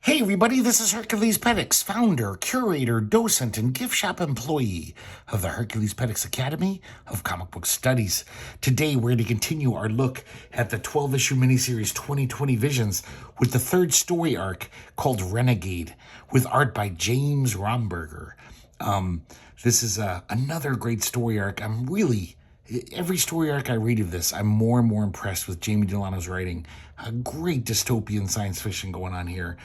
Hey everybody, this is herculespetix, founder, curator, docent, and gift shop employee of the herculespetix Academy of Comic Book Studies. Today we're going to continue our look at the 12-issue miniseries 2020 Visions with the third story arc called Renegade, with art by James Romberger. This is another great story arc. Every story arc I read of this, I'm more and more impressed with Jamie Delano's writing. A great dystopian science fiction going on here.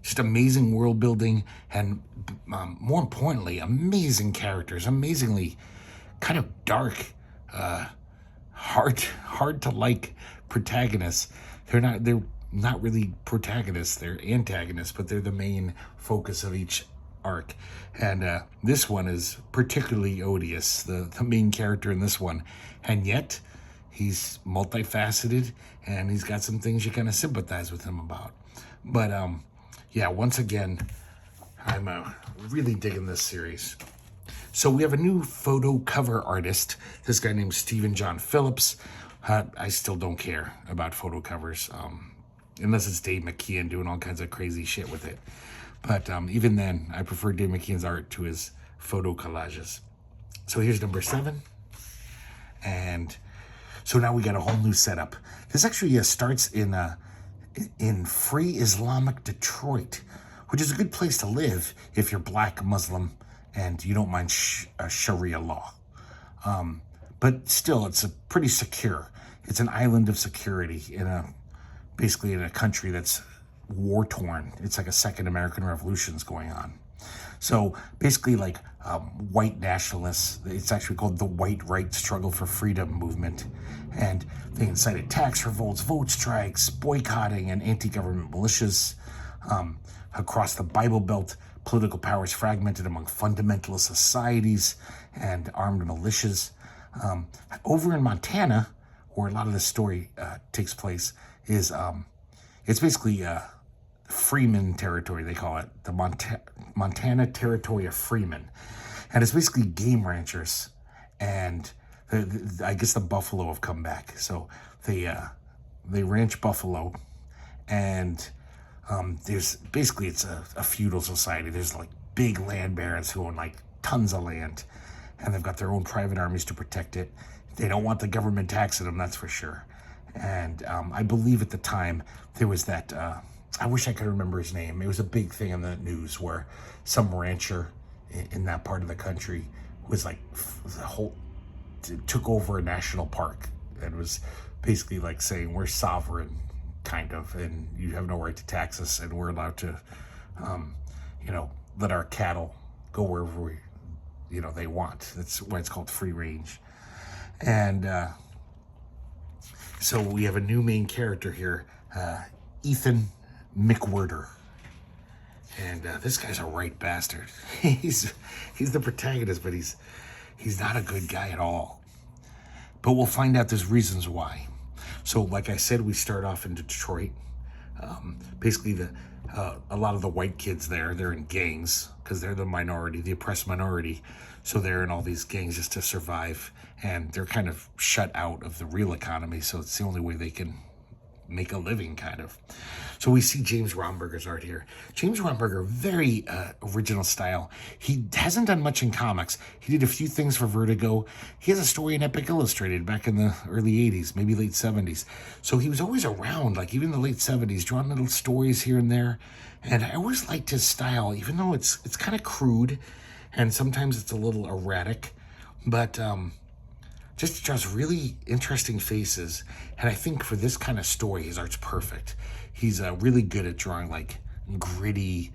Just amazing world building and, more importantly, amazing characters. Amazingly kind of dark, hard to like protagonists. They're not really protagonists. They're antagonists, but they're the main focus of each arc. And this one is particularly odious, the main character in this one. And yet, he's multifaceted, and he's got some things you kind of sympathize with him about. But, yeah, once again, I'm really digging this series. So we have a new photo cover artist, this guy named Stephen John Phillips. I still don't care about photo covers, unless it's Dave McKeon doing all kinds of crazy shit with it. But even then, I prefer Dave McKeon's art to his photo collages. So here's number 7. And so now we got a whole new setup. This actually starts in free Islamic Detroit, which is a good place to live if you're Black, Muslim, and you don't mind Sharia law. But still, it's pretty secure. It's an island of security basically in a country that's war-torn. It's like a second American Revolution's going on. So basically like white nationalists, it's actually called the White Right Struggle for Freedom movement. And they incited tax revolts, vote strikes, boycotting, and anti-government militias. Across the Bible Belt, political power is fragmented among fundamentalist societies and armed militias. Over in Montana, where a lot of this story takes place, is it's basically Freeman territory, they call it, the Montana Territory of Freeman. And it's basically game ranchers, and I guess the buffalo have come back. So they ranch buffalo, and there's basically, it's a feudal society. There's like big land barons who own like tons of land, and they've got their own private armies to protect it. They don't want the government taxing them, that's for sure. And I believe at the time there was that, I wish I could remember his name. It was a big thing in the news where some rancher in that part of the country was like, took over a national park and was basically like saying, we're sovereign, kind of, and you have no right to tax us, and we're allowed to, let our cattle go wherever they want. That's why it's called free range. And so we have a new main character here, Ethan McWhirter. And this guy's a right bastard. He's the protagonist, but he's not a good guy at all. But we'll find out there's reasons why. So like I said, we start off in Detroit. Basically, a lot of the white kids there, they're in gangs because they're the minority, the oppressed minority. So they're in all these gangs just to survive, and they're kind of shut out of the real economy. So it's the only way they can make a living, kind of. So we see James Romberger's art here. James Romberger, very original style. He hasn't done much in comics. He did a few things for Vertigo. He has a story in Epic Illustrated back in the early 80s, maybe late 70s. So he was always around, like even in the late 70s, drawing little stories here and there. And I always liked his style, even though it's kind of crude and sometimes it's a little erratic. But just draws really interesting faces. And I think for this kind of story, his art's perfect. He's really good at drawing like gritty,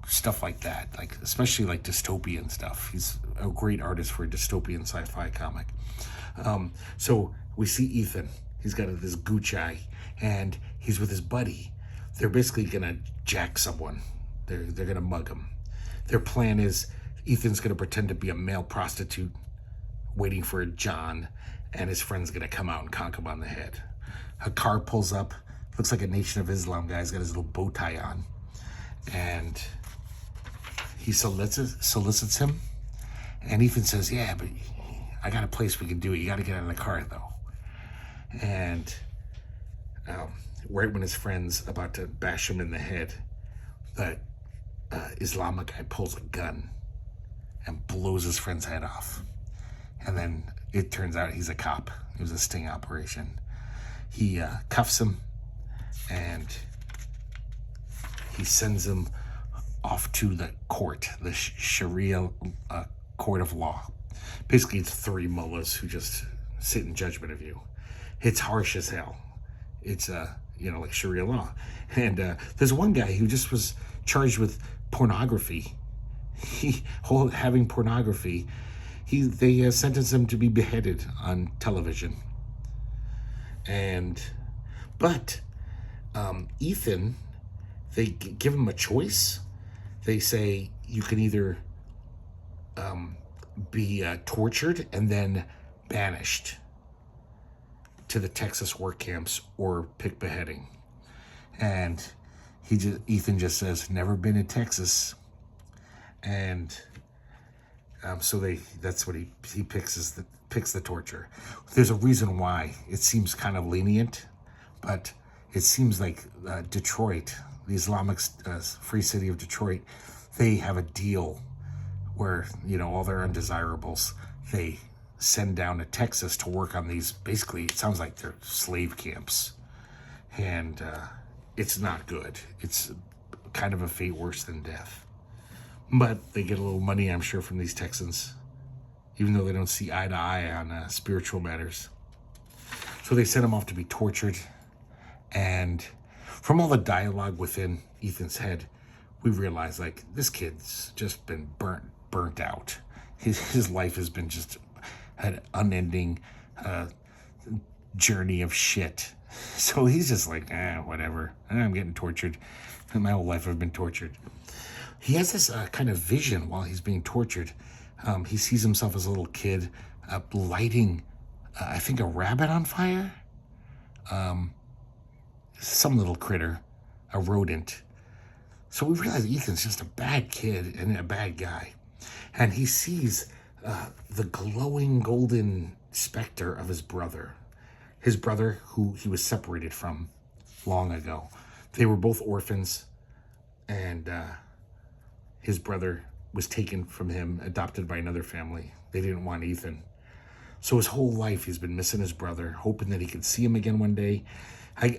stuff like that, like especially like dystopian stuff. He's a great artist for a dystopian sci-fi comic. So we see Ethan. He's got this gooch eye, and he's with his buddy. They're basically gonna jack someone. They're gonna mug him. Their plan is Ethan's gonna pretend to be a male prostitute waiting for a John, and his friend's gonna come out and conk him on the head. A car pulls up, looks like a Nation of Islam guy. He's got his little bow tie on, and he solicits him. And Ethan says, yeah, but I got a place we can do it. You got to get out of the car, though. And right when his friend's about to bash him in the head, the Islamic guy pulls a gun and blows his friend's head off. And then it turns out he's a cop. It was a sting operation. He cuffs him and he sends him off to the court, the Sharia court of law. Basically, it's 3 mullahs who just sit in judgment of you. It's harsh as hell. It's, like Sharia law. And there's one guy who just was charged with pornography. Having pornography. They sentenced him to be beheaded on television. But Ethan, they give him a choice. They say you can either be tortured and then banished to the Texas work camps or pick beheading. And Ethan just says, never been in Texas. And so that's what he picks picks the torture. There's a reason why. It seems kind of lenient, but it seems like Detroit, the Islamic Free City of Detroit, they have a deal where, all their undesirables, they send down to Texas to work on these. Basically, it sounds like they're slave camps. And it's not good. It's kind of a fate worse than death. But they get a little money, I'm sure, from these Texans, even though they don't see eye to eye on spiritual matters. So they send him off to be tortured. And from all the dialogue within Ethan's head, we realize, this kid's just been burnt out. His life has been just an unending journey of shit. So he's just like, whatever. I'm getting tortured. My whole life I've been tortured. He has this kind of vision while he's being tortured. He sees himself as a little kid lighting, I think, a rabbit on fire. Some little critter, a rodent. So we realize Ethan's just a bad kid and a bad guy. And he sees the glowing golden specter of his brother. His brother, who he was separated from long ago. They were both orphans, and his brother was taken from him, adopted by another family. They didn't want Ethan. So his whole life he's been missing his brother, hoping that he could see him again one day.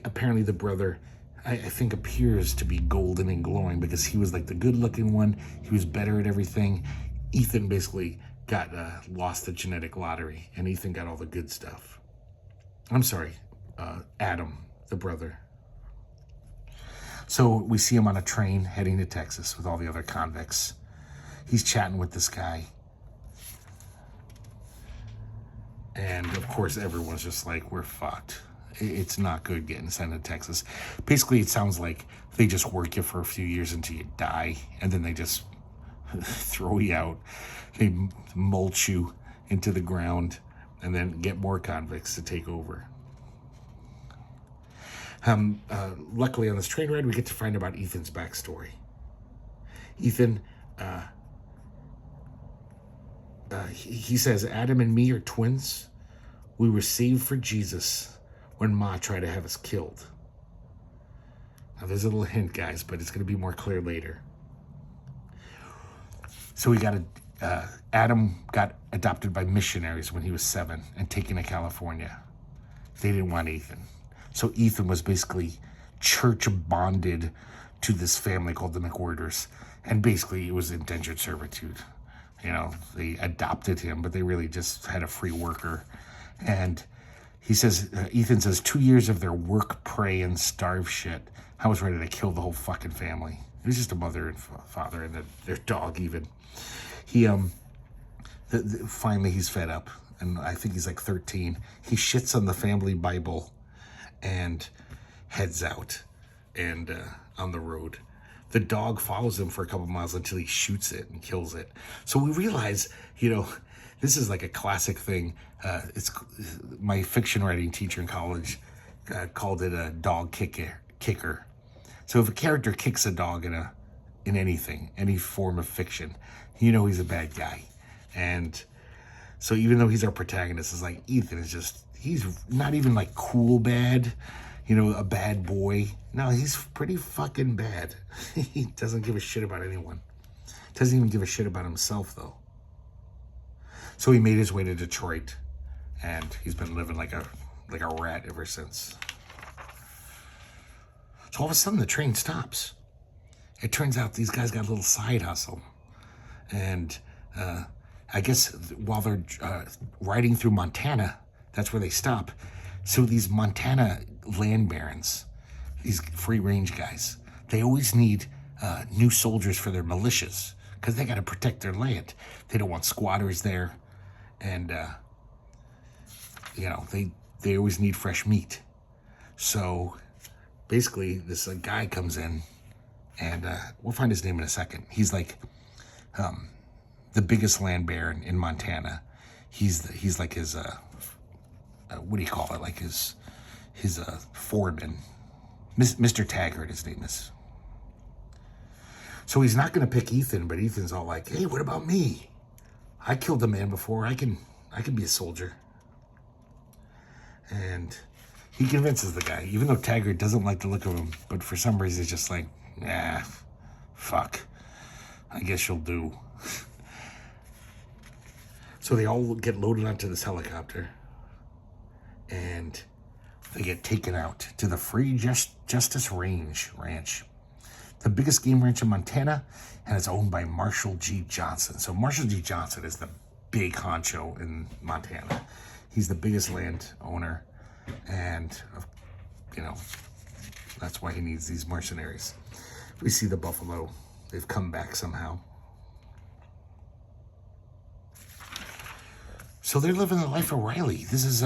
Apparently the brother, I think, appears to be golden and glowing because he was like the good-looking one. He was better at everything. Ethan basically got lost the genetic lottery, and Ethan got all the good stuff. I'm sorry, Adam, the brother. So we see him on a train heading to Texas with all the other convicts. He's chatting with this guy. And, of course, everyone's just like, we're fucked. It's not good getting sent to Texas. Basically, it sounds like they just work you for a few years until you die, and then they just throw you out. They mulch you into the ground and then get more convicts to take over. Luckily, on this train ride, we get to find about Ethan's backstory. Ethan, he says, Adam and me are twins. We were saved for Jesus when Ma tried to have us killed. Now, there's a little hint, guys, but it's going to be more clear later. So Adam got adopted by missionaries when he was 7 and taken to California. They didn't want Ethan. So Ethan was basically church bonded to this family called the McWhirters. And basically it was indentured servitude. They adopted him, but they really just had a free worker. And he says, Ethan says, 2 years of their work, pray, and starve shit. I was ready to kill the whole fucking family. It was just a mother and father and their dog even. He, finally he's fed up. And I think he's like 13. He shits on the family Bible and heads out and on the road. The dog follows him for a couple miles until he shoots it and kills it. So we realize, this is like a classic thing. It's my fiction writing teacher in college called it a dog kicker. So if a character kicks a dog in anything, any form of fiction, he's a bad guy. And so even though he's our protagonist, it's like Ethan is just, he's not even like cool bad. a bad boy. No, he's pretty fucking bad. He doesn't give a shit about anyone. Doesn't even give a shit about himself, though. So he made his way to Detroit, and he's been living like a rat ever since. So all of a sudden, the train stops. It turns out these guys got a little side hustle. And I guess while they're riding through Montana, that's where they stop. So these Montana land barons, these free-range guys, they always need new soldiers for their militias because they got to protect their land. They don't want squatters there. And, they always need fresh meat. So basically, this guy comes in, and we'll find his name in a second. He's like the biggest land baron in Montana. He's like his what do you call it? Like his foreman, Mr. Taggart. His name is. So he's not going to pick Ethan, but Ethan's all like, "Hey, what about me? I killed a man before. I can be a soldier." And he convinces the guy, even though Taggart doesn't like the look of him, but for some reason he's just like, "Nah, fuck. I guess you'll do." So they all get loaded onto this helicopter, and they get taken out to the Free Justice Ranch, the biggest game ranch in Montana, and it's owned by Marshall G. Johnson. So Marshall G. Johnson is the big honcho in Montana. He's the biggest land owner, and that's why he needs these mercenaries. We see the buffalo. They've come back somehow. So they're living the life of Riley. This is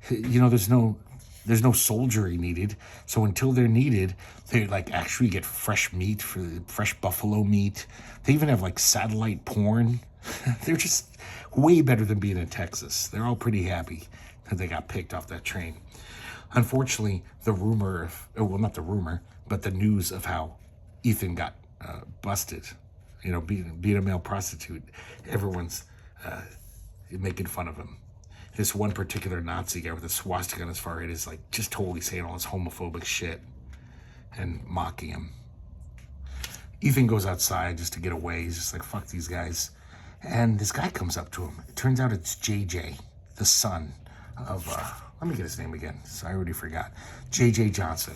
there's no soldiery needed. So until they're needed, they actually get fresh meat, fresh buffalo meat. They even have satellite porn. They're just way better than being in Texas. They're all pretty happy that they got picked off that train. Unfortunately, the news of how Ethan got busted, being a male prostitute, everyone's making fun of him. This one particular Nazi guy with a swastika on his forehead is just totally saying all this homophobic shit and mocking him. Ethan goes outside just to get away. He's just like, fuck these guys. And this guy comes up to him. It turns out it's JJ, the son of, let me get his name again, so I already forgot. JJ Johnson,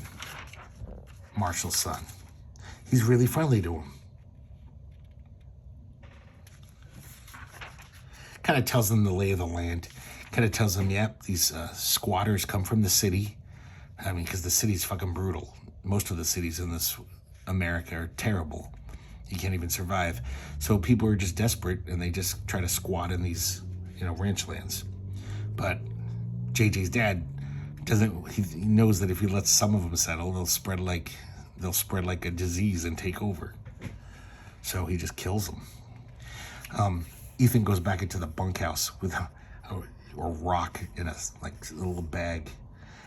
Marshall's son. He's really friendly to him. Kind of tells them the lay of the land. Kind of tells them, yep, these squatters come from the city. I mean, because the city's fucking brutal. Most of the cities in this America are terrible. You can't even survive. So people are just desperate, and they just try to squat in these, ranch lands. But JJ's dad doesn't. He knows that if he lets some of them settle, they'll spread like a disease and take over. So he just kills them. Ethan goes back into the bunkhouse with a rock in a little bag,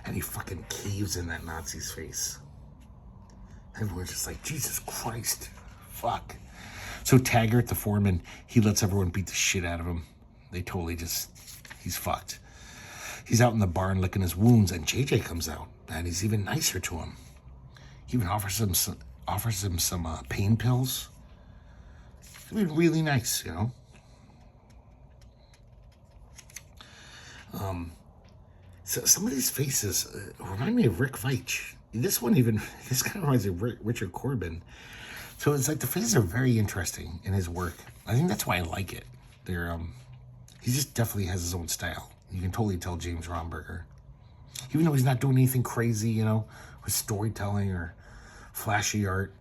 and he fucking caves in that Nazi's face. Everyone's just like, Jesus Christ, fuck. So Taggart, the foreman, he lets everyone beat the shit out of him. They totally he's fucked. He's out in the barn licking his wounds, and JJ comes out, and he's even nicer to him. He even offers him some pain pills. I mean, really nice, So some of these faces remind me of Rick Veitch. This kind of reminds me of Richard Corbin. So it's the faces are very interesting in his work. I think that's why I like it. He just definitely has his own style. You can totally tell James Romberger. Even though he's not doing anything crazy, with storytelling or flashy art.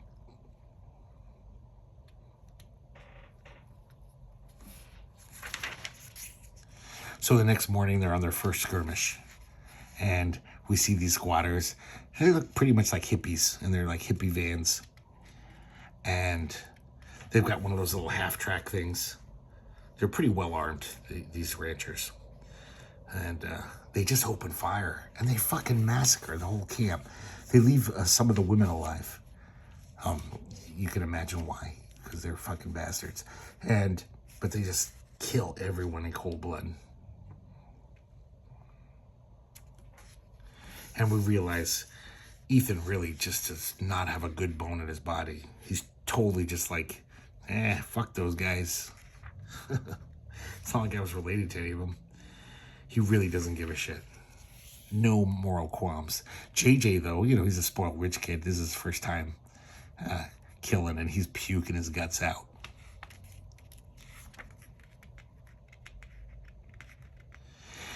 So the next morning, they're on their first skirmish. And we see these squatters. They look pretty much like hippies, and they're like hippie vans. And they've got one of those little half-track things. They're pretty well-armed, these ranchers. And they just open fire, and they fucking massacre the whole camp. They leave some of the women alive. You can imagine why, because they're fucking bastards. But they just kill everyone in cold blood. And we realize Ethan really just does not have a good bone in his body. He's totally just like, fuck those guys. It's not like I was related to any of them. He really doesn't give a shit. No moral qualms. JJ, though, he's a spoiled rich kid. This is his first time killing, and he's puking his guts out.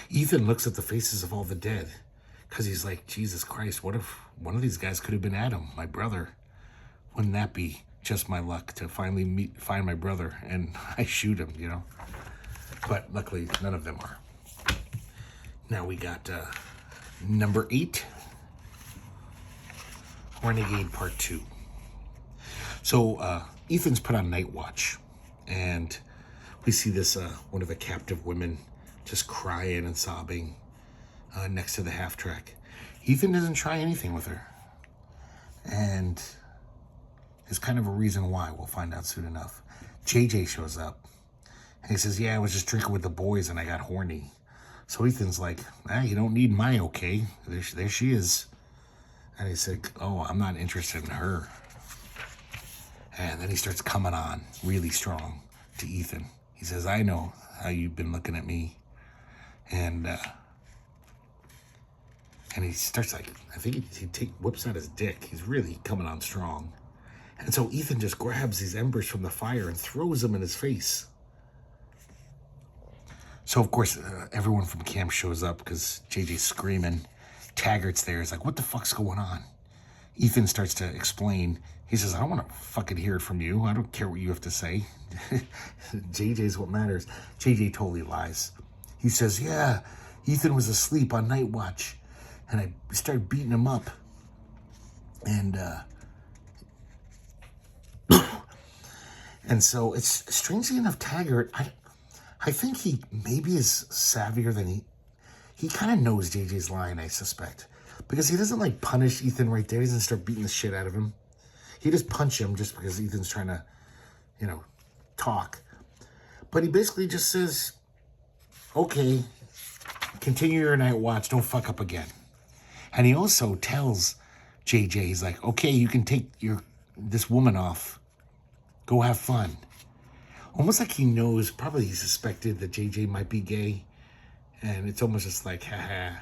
Ethan looks at the faces of all the dead, because he's like, Jesus Christ, what if one of these guys could have been Adam, my brother? Wouldn't that be just my luck to finally find my brother, and I shoot him, But luckily, none of them are. Now we got number 8, Renegade Part 2. So Ethan's put on night watch, and we see this one of the captive women just crying and sobbing next to the half track. Ethan doesn't try anything with her, and there's kind of a reason why. We'll find out soon enough. JJ shows up, and he says, I was just drinking with the boys and I got horny. So Ethan's like, you don't need my okay. There she is. And he's like, I'm not interested in her. And then he starts coming on really strong to Ethan. He says, I know how you've been looking at me. And he starts like, I think he whips out his dick. He's really coming on strong. And so Ethan just grabs these embers from the fire and throws them in his face. So, of course, everyone from camp shows up because JJ's screaming. Taggart's there. He's like, what the fuck's going on? Ethan starts to explain. He says, I don't want to fucking hear it from you. I don't care what you have to say. JJ's what matters. JJ totally lies. He says, Ethan was asleep on night watch, and I started beating him up. And, and so it's strangely enough, Taggart, I think he maybe is savvier than he kind of knows JJ's lying, I suspect. Because he doesn't like punish Ethan right there. He doesn't start beating the shit out of him. He just punch him just because Ethan's trying to, talk. But he basically just says, okay, continue your night watch. Don't fuck up again. And he also tells JJ, he's like, okay, you can take this woman off. Go have fun. Almost like he knows, probably he suspected that JJ might be gay. And it's almost just like, haha,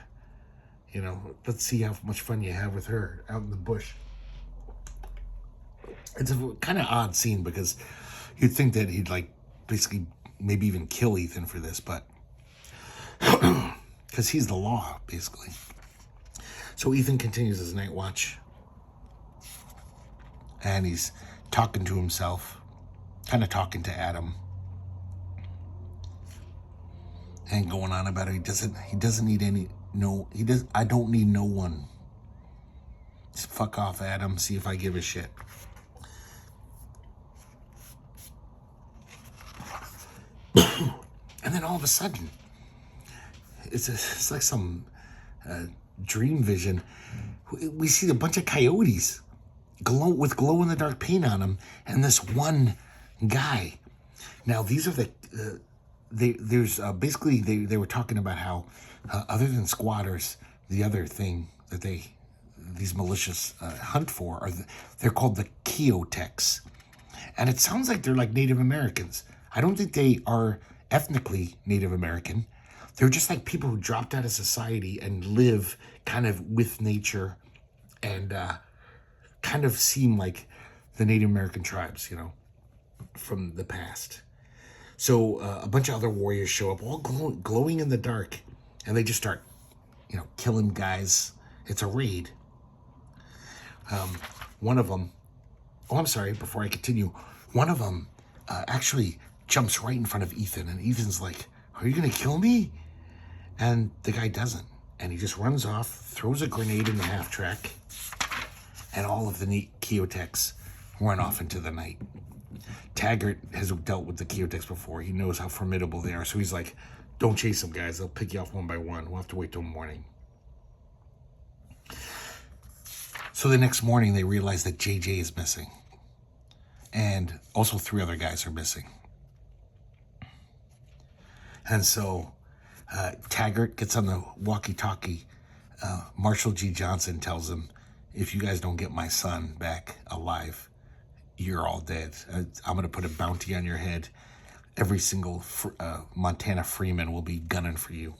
let's see how much fun you have with her out in the bush. It's a kind of odd scene because you'd think that he'd like basically maybe even kill Ethan for this, but because he's the law, basically. So Ethan continues his night watch, and he's talking to himself, kind of talking to Adam, and going on about it. He doesn't need I don't need no one. Just fuck off, Adam. See if I give a shit. And then all of a sudden, it's like some dream vision. We see a bunch of coyotes with glow-in-the-dark paint on them, and this one guy. Now, these are basically they were talking about how other than squatters, the other thing that these militias hunt for they're called the Keotex, and it sounds like they're like Native Americans. I don't think they are ethnically Native American. They're just like people who dropped out of society and live kind of with nature, and kind of seem like the Native American tribes, from the past. So a bunch of other warriors show up, all glowing in the dark, and they just start, killing guys. It's a raid. One of them, before I continue, one of them actually jumps right in front of Ethan, and Ethan's like, are you going to kill me? And the guy doesn't. And he just runs off, throws a grenade in the half track, and all of the Keotex run off into the night. Taggart has dealt with the Keotex before. He knows how formidable they are. So he's like, don't chase them, guys. They'll pick you off one by one. We'll have to wait till morning. So the next morning, they realize that JJ is missing. And also 3 other guys are missing. And so Taggart gets on the walkie-talkie Marshall G. Johnson tells him, if you guys don't get my son back alive, you're all dead. I'm going to put a bounty on your head. Every single Montana freeman will be gunning for you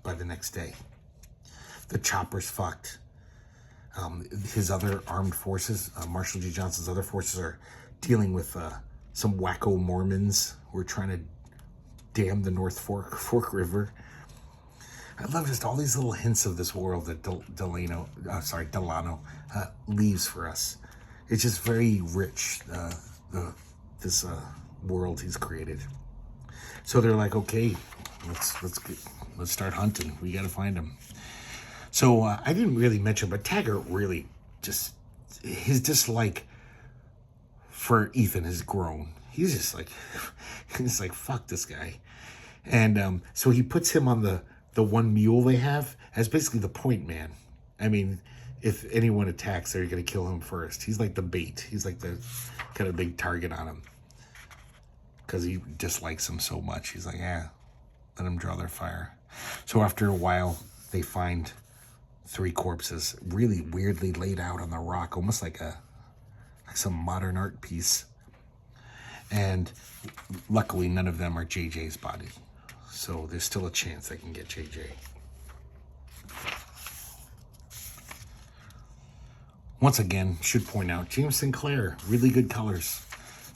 by the next day. The chopper's fucked. His other armed forces, Marshall G. Johnson's other forces, are dealing with some wacko Mormons who are trying to dam the North Fork River. I love just all these little hints of this world that Delano leaves for us. It's just very rich, this world he's created. So they're like, okay, let's start hunting. We got to find him. So I didn't really mention, but Taggart really just, his dislike for Ethan has grown. He's just like, fuck this guy. And so he puts him on the one mule they have as basically the point man. I mean, if anyone attacks, they're going to kill him first. He's like the bait. He's like the kind of big target on him because he dislikes him so much. He's like, let them draw their fire. So after a while, they find 3 corpses really weirdly laid out on the rock, almost like some modern art piece. And luckily, none of them are JJ's body. So there's still a chance they can get JJ. Once again, should point out, James Sinclair, really good colors.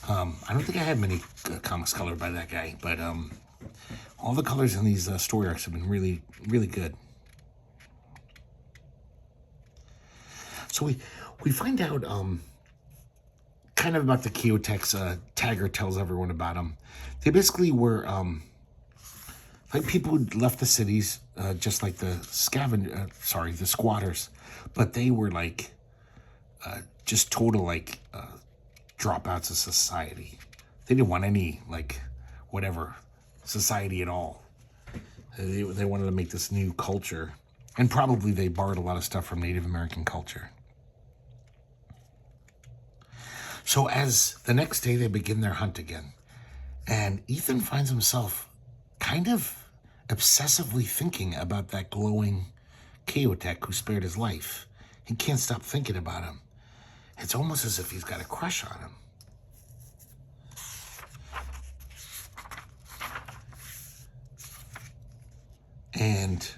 I don't think I had many comics colored by that guy, but all the colors in these story arcs have been really, really good. So we find out kind of about the Keotecs. Taggart tells everyone about them. They basically were like people who left the cities, just like the squatters, but they were like just total like dropouts of society. They didn't want any like whatever society at all. They wanted to make this new culture, and probably they borrowed a lot of stuff from Native American culture. So as the next day they begin their hunt again, and Ethan finds himself kind of obsessively thinking about that glowing Keotec who spared his life. He can't stop thinking about him. It's almost as if he's got a crush on him. And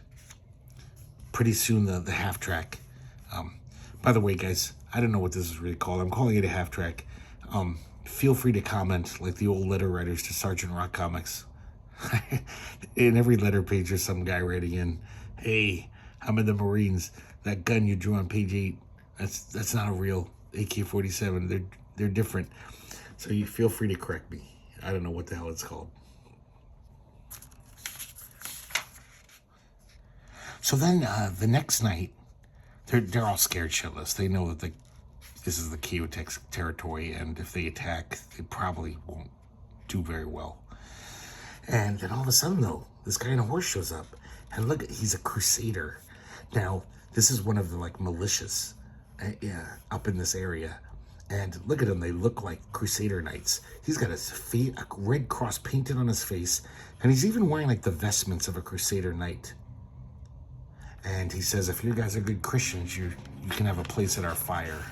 pretty soon the half track. By the way, guys, I don't know what this is really called. I'm calling it a half track. Feel free to comment like the old letter writers to Sergeant Rock Comics. In every letter page, there's some guy writing in, "Hey, I'm in the Marines. That gun you drew on page 8, that's not a real AK-47. They're different." So you feel free to correct me. I don't know what the hell it's called. So then the next night, they're all scared shitless. They know that this is the Keotec's territory, and if they attack, they probably won't do very well. And then all of a sudden, though, this guy in a horse shows up. And look, he's a crusader. Now, this is one of the, like, militias up in this area. And look at him. They look like crusader knights. He's got a red cross painted on his face. And he's even wearing, like, the vestments of a crusader knight. And he says, if you guys are good Christians, you can have a place at our fire.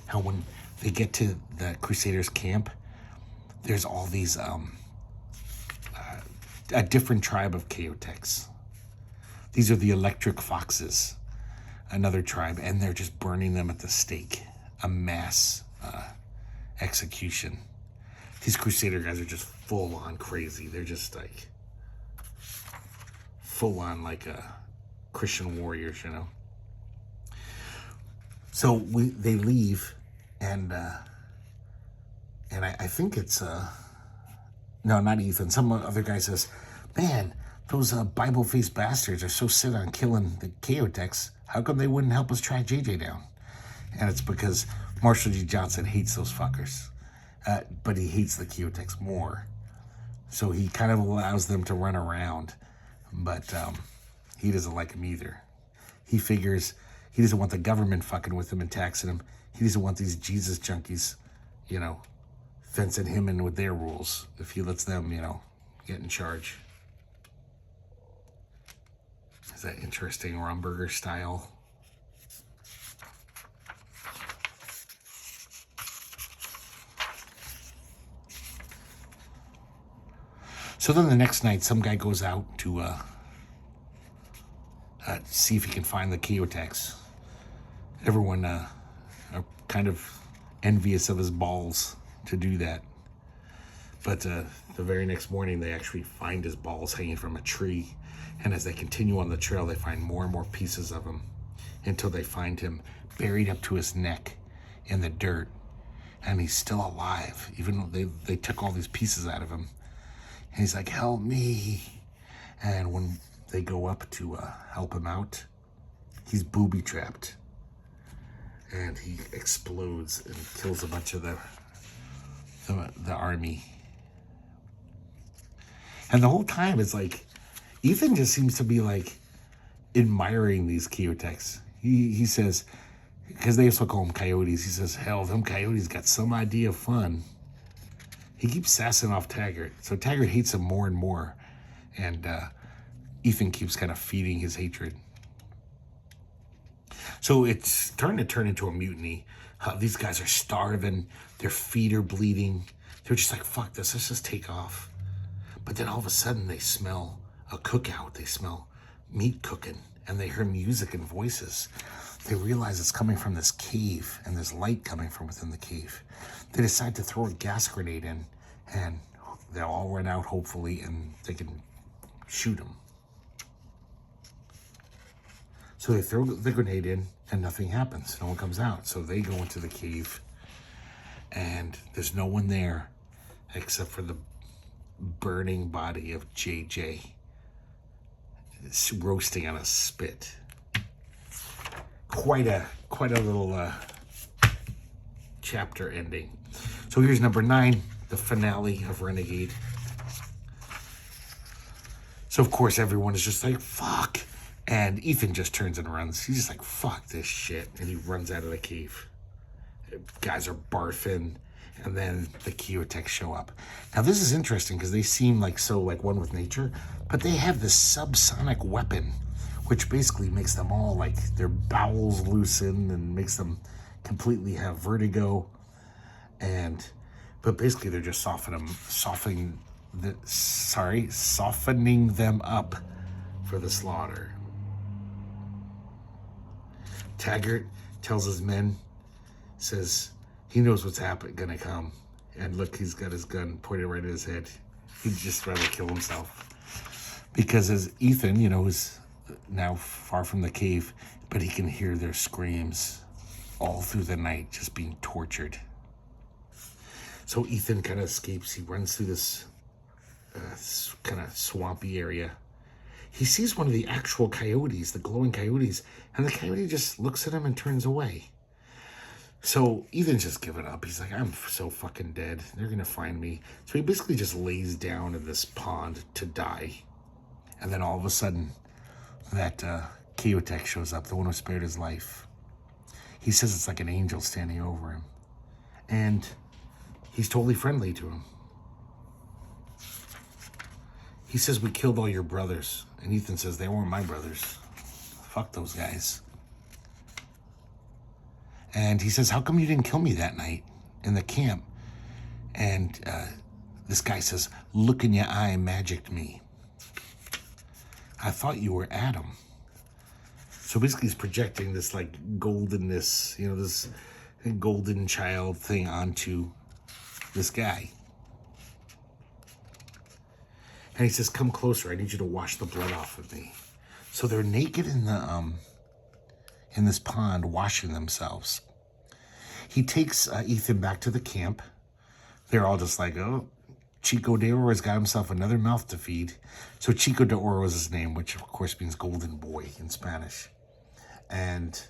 Now, when they get to the crusaders' camp, there's all these... a different tribe of Keotecs. These are the Electric Foxes, another tribe, and they're just burning them at the stake. A mass execution. These Crusader guys are just full on crazy. They're just like full on like Christian warriors, you know. So they leave, and I think it's no, not Ethan. Some other guy says, "Man, those Bible-faced bastards are so set on killing the Keotecs. How come they wouldn't help us track JJ down?" And it's because Marshall G. Johnson hates those fuckers. But he hates the Keotecs more. So he kind of allows them to run around. But he doesn't like them either. He figures he doesn't want the government fucking with him and taxing him. He doesn't want these Jesus junkies, you know, fencing him in with their rules if he lets them, you know, get in charge. Is that interesting Romberger style? So then the next night, some guy goes out to see if he can find the Keotex. Everyone are kind of envious of his balls to do that. But the very next morning, they actually find his balls hanging from a tree. And as they continue on the trail, they find more and more pieces of him until they find him buried up to his neck in the dirt. And he's still alive, even though they took all these pieces out of him. And he's like, help me. And when they go up to help him out, he's booby-trapped. And he explodes and kills a bunch of the army. And the whole time it's like, Ethan just seems to be like admiring these Keotex. He says, because they also call them coyotes, he says, hell, them coyotes got some idea of fun. He keeps sassing off Taggart. So Taggart hates him more and more. And Ethan keeps kind of feeding his hatred. So it's starting to turn into a mutiny. These guys are starving. Their feet are bleeding. They're just like, fuck this, let's just take off. But then all of a sudden they smell a cookout. They smell meat cooking. And they hear music and voices. They realize it's coming from this cave. And there's light coming from within the cave. They decide to throw a gas grenade in. And they'll all run out, hopefully, and they can shoot him. So they throw the grenade in, and nothing happens. No one comes out. So they go into the cave, and there's no one there except for the burning body of JJ. It's roasting on a spit. Quite a little chapter ending. So here's number 9, the finale of Renegade. So of course everyone is just like, fuck. And Ethan just turns and runs. He's just like, fuck this shit. And he runs out of the cave. Guys are barfing. And then the Keotex show up. Now this is interesting because they seem like so like one with nature. But they have this subsonic weapon. Which basically makes them all like their bowels loosen. And makes them completely have vertigo. But basically they're just softening them up for the slaughter. Taggart tells his men, says he knows what's gonna come. And look, he's got his gun pointed right at his head. He'd just rather kill himself. Because as Ethan, is now far from the cave, but he can hear their screams all through the night, just being tortured. So Ethan kind of escapes. He runs through this kind of swampy area. He sees one of the actual coyotes, the glowing coyotes, and the coyote just looks at him and turns away. So Ethan's just given up. He's like, I'm so fucking dead. They're going to find me. So he basically just lays down in this pond to die. And then all of a sudden, that Keotex shows up, the one who spared his life. He says it's like an angel standing over him. And he's totally friendly to him. He says, we killed all your brothers. And Ethan says, they weren't my brothers. Fuck those guys. And he says, how come you didn't kill me that night in the camp? And this guy says, look in your eye magicked me. I thought you were Adam. So basically he's projecting this like goldenness, this golden child thing onto this guy. And he says, come closer. I need you to wash the blood off of me. So they're naked in this pond, washing themselves. He takes Ethan back to the camp. They're all just like, oh, Chico de Oro's got himself another mouth to feed. So Chico de Oro is his name, which of course means golden boy in Spanish. And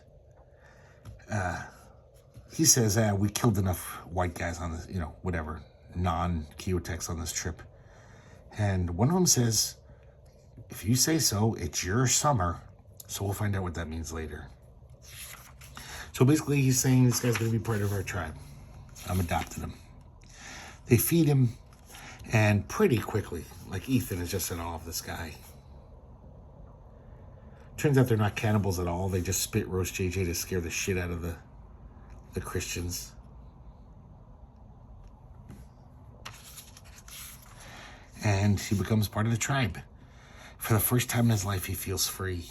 he says, we killed enough white guys on this, whatever, non-Keotex on this trip. And one of them says, if you say so, it's your summer. So we'll find out what that means later. So basically he's saying this guy's going to be part of our tribe. I'm adopted him. They feed him, and pretty quickly, like Ethan is just in awe of this guy. Turns out they're not cannibals at all. They just spit roast JJ to scare the shit out of the Christians. And he becomes part of the tribe. For the first time in his life, he feels free.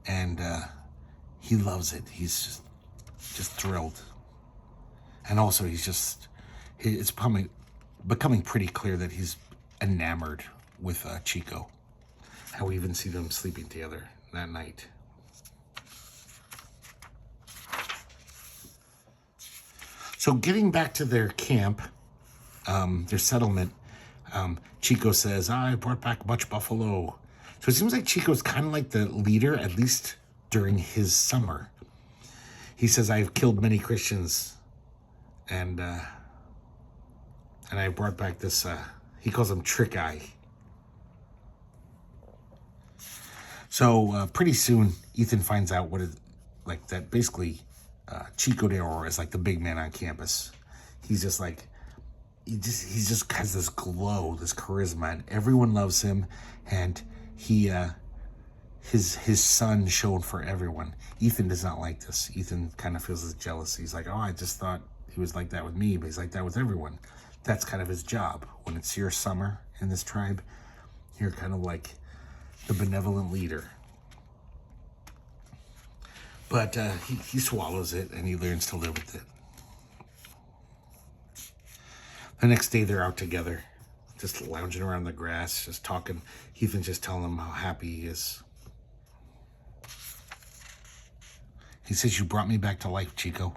And he loves it. He's just thrilled. And also, it's becoming pretty clear that he's enamored with Chico. How we even see them sleeping together that night. So getting back to their camp, their settlement, Chico says, I brought back a bunch of buffalo. So it seems like Chico's kind of like the leader, at least during his summer. He says, I've killed many Christians, and I brought back this, he calls him Trick Eye. So pretty soon, Ethan finds out that basically Chico de Oro is like the big man on campus. He's just like, he just has this glow, this charisma, and everyone loves him, and his sun shone for everyone. Ethan does not like this. Ethan kind of feels his jealousy. He's like, oh, I just thought he was like that with me, but he's like that with everyone. That's kind of his job. When it's your summer in this tribe, you're kind of like the benevolent leader. But he swallows it, and he learns to live with it. The next day, they're out together, just lounging around the grass, just talking. Ethan's just telling him how happy he is. He says, you brought me back to life, Chico.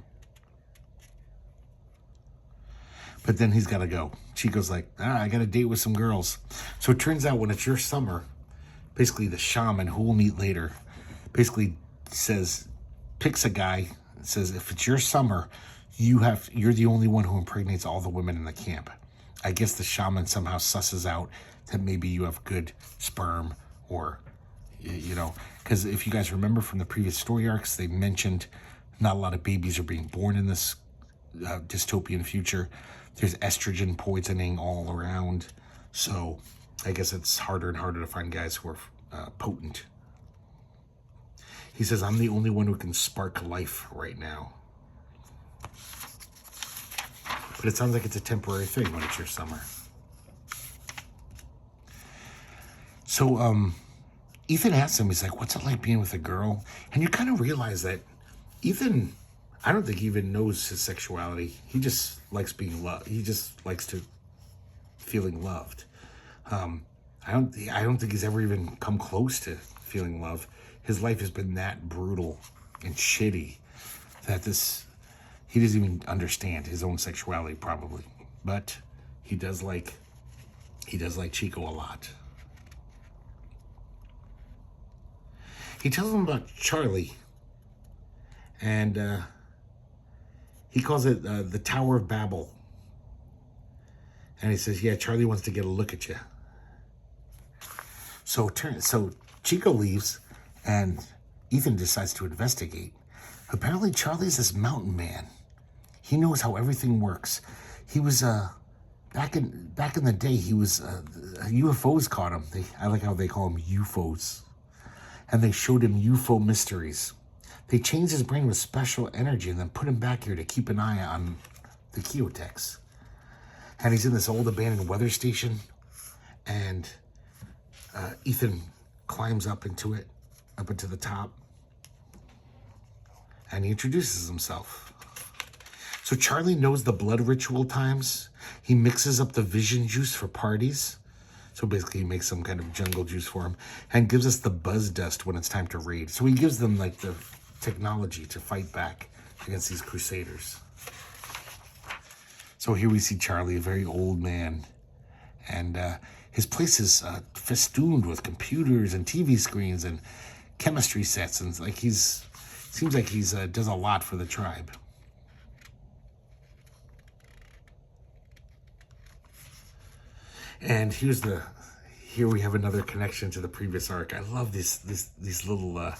But then he's got to go. Chico's like, I got a date with some girls. So it turns out when it's your summer, basically the shaman, who we'll meet later, basically picks a guy, says, if it's your summer, you're the only one who impregnates all the women in the camp. I guess the shaman somehow susses out that maybe you have good sperm, or, because if you guys remember from the previous story arcs, they mentioned not a lot of babies are being born in this dystopian future. There's estrogen poisoning all around. So I guess it's harder and harder to find guys who are potent. He says, I'm the only one who can spark life right now. But it sounds like it's a temporary thing when it's your summer. So Ethan asks him, he's like, what's it like being with a girl? And you kind of realize that Ethan, I don't think he even knows his sexuality. He just likes being loved. He just likes feeling loved. I don't think he's ever even come close to feeling love. His life has been that brutal and shitty that he doesn't even understand his own sexuality, probably. But he does like Chico a lot. He tells him about Charlie, and he calls it the Tower of Babel. And he says, yeah, Charlie wants to get a look at you. So Chico leaves, and Ethan decides to investigate. Apparently, Charlie's this mountain man. He knows how everything works. He was back in the day. He was UFOs caught him. I like how they call them UFOs, and they showed him UFO mysteries. They changed his brain with special energy and then put him back here to keep an eye on the Keotex. And he's in this old abandoned weather station, and Ethan climbs up into the top, and he introduces himself. So Charlie knows the blood ritual times. He mixes up the vision juice for parties. So basically he makes some kind of jungle juice for him and gives us the buzz dust when it's time to raid. So he gives them like the technology to fight back against these crusaders. So here we see Charlie, a very old man, and his place is festooned with computers and TV screens and chemistry sets, and seems like he's does a lot for the tribe. And here we have another connection to the previous arc. I love these little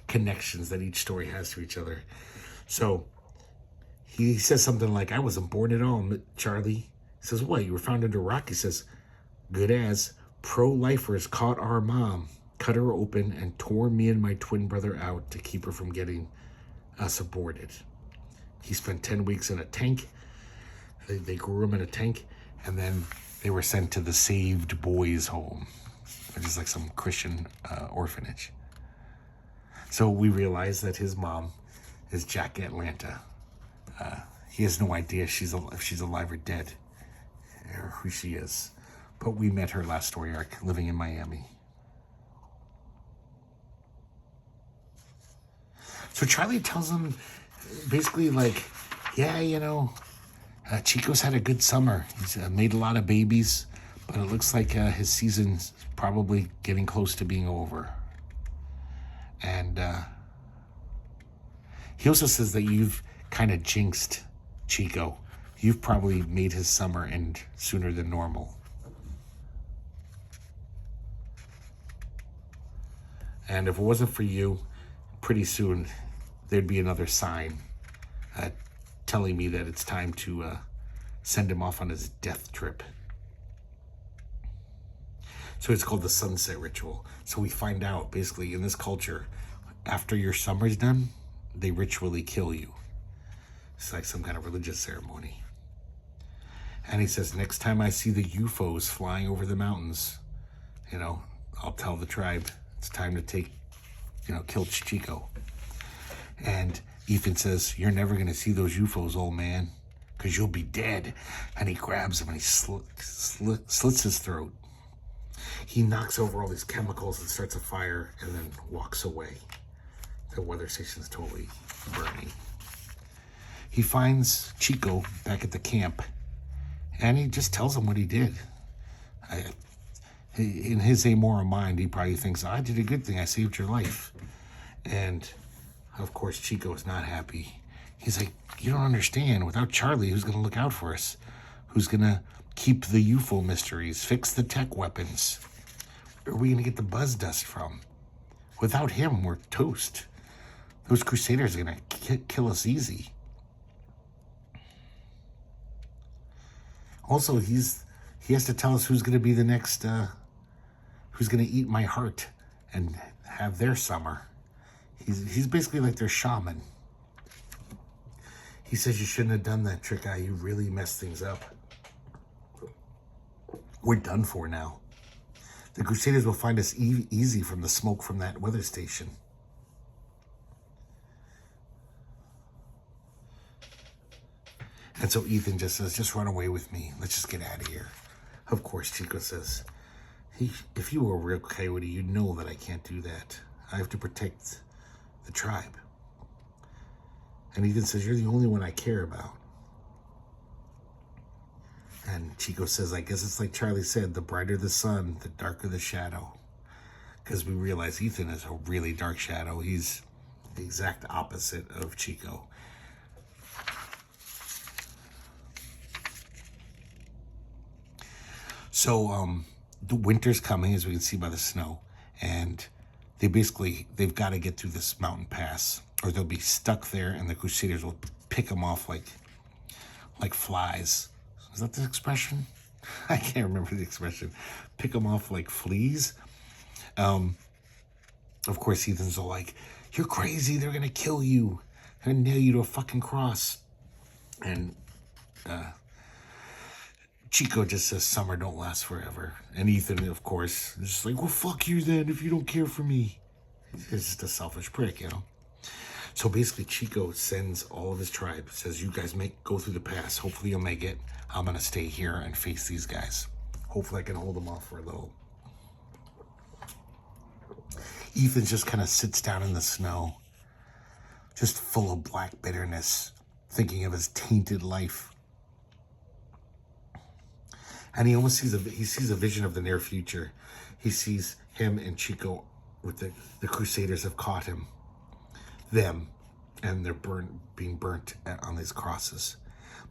connections that each story has to each other. So he says something like, I wasn't born at all, Charlie. He says, what, you were found under a rock? He says, good as pro-lifers caught our mom. cut her open and tore me and my twin brother out to keep her from getting us aborted. He spent 10 weeks in a tank. They grew him in a tank, and then they were sent to the Saved Boys Home, which is like some Christian orphanage. So we realized that his mom is Jack Atlanta. He has no idea if she's alive or dead, or who she is. But we met her last story arc living in Miami. So Charlie tells him basically like, yeah, you know, Chico's had a good summer. He's made a lot of babies, but it looks like his season's probably getting close to being over. And he also says that you've kind of jinxed Chico. You've probably made his summer end sooner than normal. And if it wasn't for you, pretty soon there'd be another sign telling me that it's time to send him off on his death trip. So it's called the sunset ritual. So we find out, basically, in this culture, after your summer's done, they ritually kill you. It's like some kind of religious ceremony. And he says, next time I see the UFOs flying over the mountains, you know, I'll tell the tribe it's time to kill Chico. And Ethan says, you're never going to see those UFOs, old man, because you'll be dead. And he grabs him and he slits his throat. He knocks over all these chemicals and starts a fire and then walks away. The weather station's totally burning. He finds Chico back at the camp and he just tells him what he did. In his amoral mind, he probably thinks, I did a good thing. I saved your life. And of course, Chico is not happy. He's like, you don't understand. Without Charlie, who's going to look out for us? Who's going to keep the UFO mysteries, fix the tech weapons? Where are we going to get the buzz dust from? Without him, we're toast. Those Crusaders are going to kill us easy. Also, he has to tell us who's going to be the next, who's going to eat my heart and have their summer. He's basically like their shaman. He says, you shouldn't have done that, Trick Eye. You really messed things up. We're done for now. The Crusaders will find us easy from the smoke from that weather station. And so Ethan just says, just run away with me. Let's just get out of here. Of course, Chico says, if you were a real coyote, you'd know that I can't do that. I have to protect the tribe. And Ethan says, you're the only one I care about. And Chico says, I guess it's like Charlie said, the brighter the sun, the darker the shadow. Because we realize Ethan is a really dark shadow. He's the exact opposite of Chico. So the winter's coming, as we can see by the snow. And they've got to get through this mountain pass, or they'll be stuck there, and the Crusaders will pick them off like flies. Is that the expression? I can't remember the expression. Pick them off like fleas. Of course, Ethan's all like, you're crazy. They're going to kill you. They're going to nail you to a fucking cross. And Chico just says, summer don't last forever. And Ethan, of course, is just like, well, fuck you then if you don't care for me. He's just a selfish prick, you know? So basically, Chico sends all of his tribe, says, you guys go through the pass. Hopefully you'll make it. I'm going to stay here and face these guys. Hopefully I can hold them off for a little. Ethan just kind of sits down in the snow, just full of black bitterness, thinking of his tainted life. And he almost sees a vision of the near future. He sees him and Chico with the Crusaders have caught them, and they're being burnt on these crosses.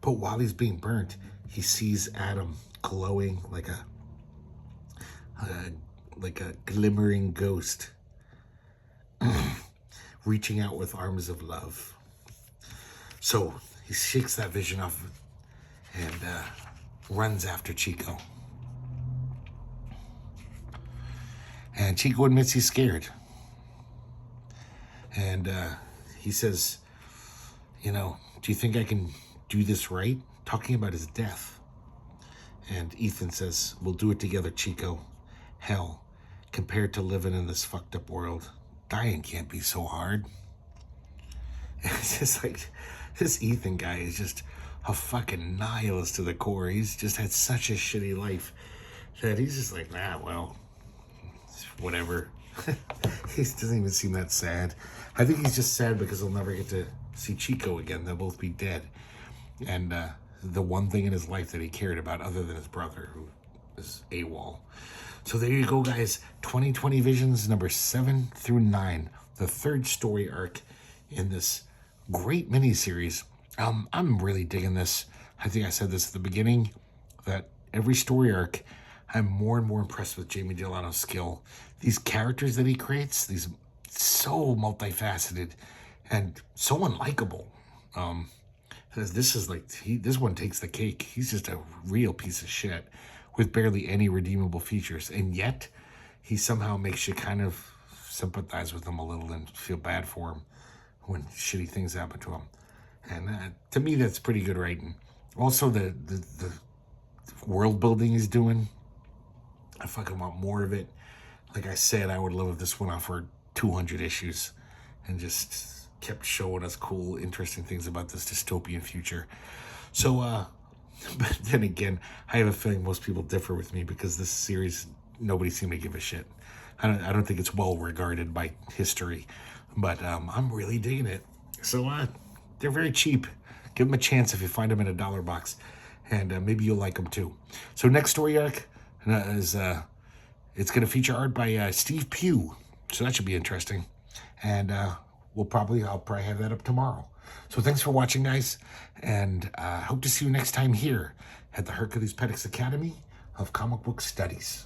But while he's being burnt, he sees Adam glowing like a glimmering ghost, reaching out with arms of love. So he shakes that vision off and runs after Chico. And Chico admits he's scared. And he says, you know, do you think I can do this right? Talking about his death. And Ethan says, we'll do it together, Chico. Hell, compared to living in this fucked up world, dying can't be so hard. It's just like, this Ethan guy is just a fucking nihilist to the core. He's just had such a shitty life that he's just like, nah, well, whatever. He doesn't even seem that sad. I think he's just sad because he'll never get to see Chico again. They'll both be dead. And the one thing in his life that he cared about other than his brother, who is AWOL. So there you go, guys. 2020 Visions number 7 through 9. The third story arc in this great miniseries. I'm really digging this. I think I said this at the beginning, that every story arc, I'm more and more impressed with Jamie Delano's skill. These characters that he creates, these so multifaceted and so unlikable. This is like, this one takes the cake. He's just a real piece of shit with barely any redeemable features. And yet, he somehow makes you kind of sympathize with him a little and feel bad for him when shitty things happen to him. And to me, that's pretty good writing. Also, the world building he's doing, I fucking want more of it. Like I said, I would love if this went on for 200 issues and just kept showing us cool, interesting things about this dystopian future. So, but then again, I have a feeling most people differ with me because this series, nobody seemed to give a shit. I don't think it's well regarded by history, but I'm really digging it. So they're very cheap. Give them a chance if you find them in a $1 box, and maybe you'll like them too. So next story arc is it's going to feature art by Steve Pugh, so that should be interesting. And I'll probably have that up tomorrow. So thanks for watching, guys, and hope to see you next time here at the herculespetix Academy of Comic Book Studies.